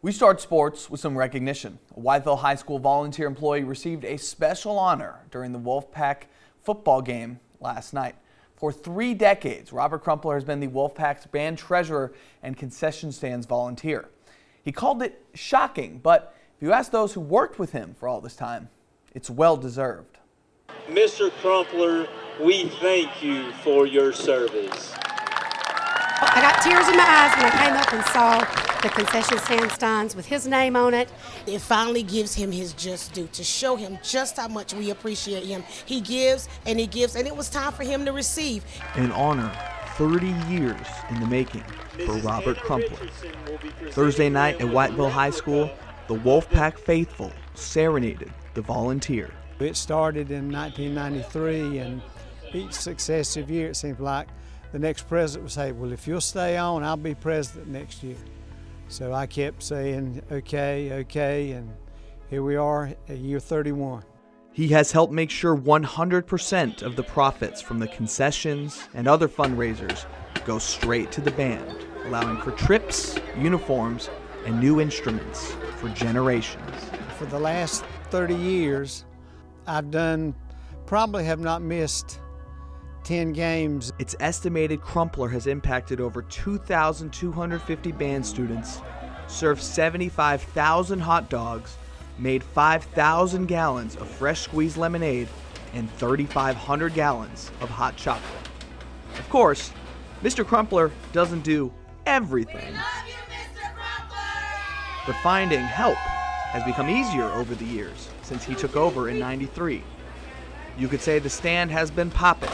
We start sports with some recognition. A Whiteville High School volunteer employee received a special honor during the Wolfpack football game last night. For 3 decades, Robert Crumpler has been the Wolfpack's band treasurer and concession stands volunteer. He called it shocking, but if you ask those who worked with him for all this time, it's well deserved. Mr. Crumpler, we thank you for your service. I got tears in my eyes when I came up and saw the concession stand signs with his name on it. It finally gives him his just due to show him just how much we appreciate him. He gives, and it was time for him to receive. An honor 30 years in the making for Robert Crumpler. Thursday night at Whiteville High School, the Wolfpack faithful serenaded the volunteer. It started in 1993, and each successive year it seems like the next president would say, well, if you'll stay on, I'll be president next year. So I kept saying, okay, and here we are at year 31. He has helped make sure 100% of the profits from the concessions and other fundraisers go straight to the band, allowing for trips, uniforms, and new instruments for generations. For the last 30 years, I've probably have not missed 10 games. It's estimated Crumpler has impacted over 2,250 band students, served 75,000 hot dogs, made 5,000 gallons of fresh squeezed lemonade, and 3,500 gallons of hot chocolate. Of course, Mr. Crumpler doesn't do everything. We love you, Mr. Crumpler! But finding help has become easier over the years since he took over in '93. You could say the stand has been popping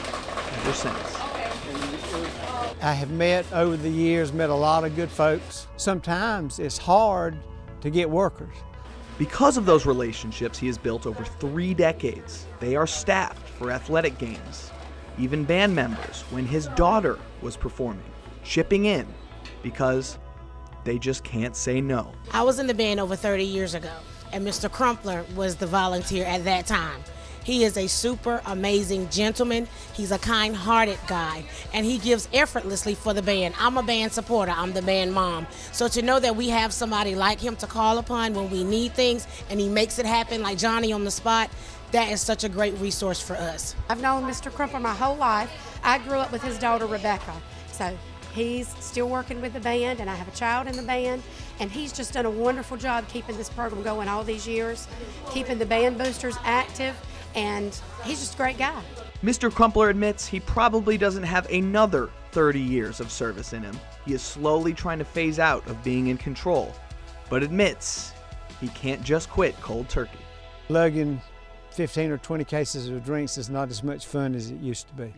ever since. I have over the years, met a lot of good folks. Sometimes it's hard to get workers. Because of those relationships he has built over 3 decades, they are staffed for athletic games, even band members when his daughter was performing, chipping in because they just can't say no. I was in the band over 30 years ago, and Mr. Crumpler was the volunteer at that time. He is a super amazing gentleman. He's a kind-hearted guy, and he gives effortlessly for the band. I'm a band supporter. I'm the band mom. So to know that we have somebody like him to call upon when we need things, and he makes it happen like Johnny on the spot, that is such a great resource for us. I've known Mr. Crumpler my whole life. I grew up with his daughter, Rebecca. So he's still working with the band, and I have a child in the band, and he's just done a wonderful job keeping this program going all these years, keeping the band boosters active, and he's just a great guy. Mr. Crumpler admits he probably doesn't have another 30 years of service in him. He is slowly trying to phase out of being in control, but admits he can't just quit cold turkey. Lugging 15 or 20 cases of drinks is not as much fun as it used to be.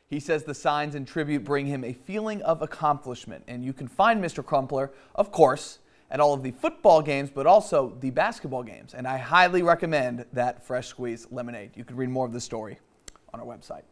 He says the signs and tribute bring him a feeling of accomplishment, and you can find Mr. Crumpler, of course, at all of the football games, but also the basketball games. And I highly recommend that fresh squeezed lemonade. You can read more of the story on our website.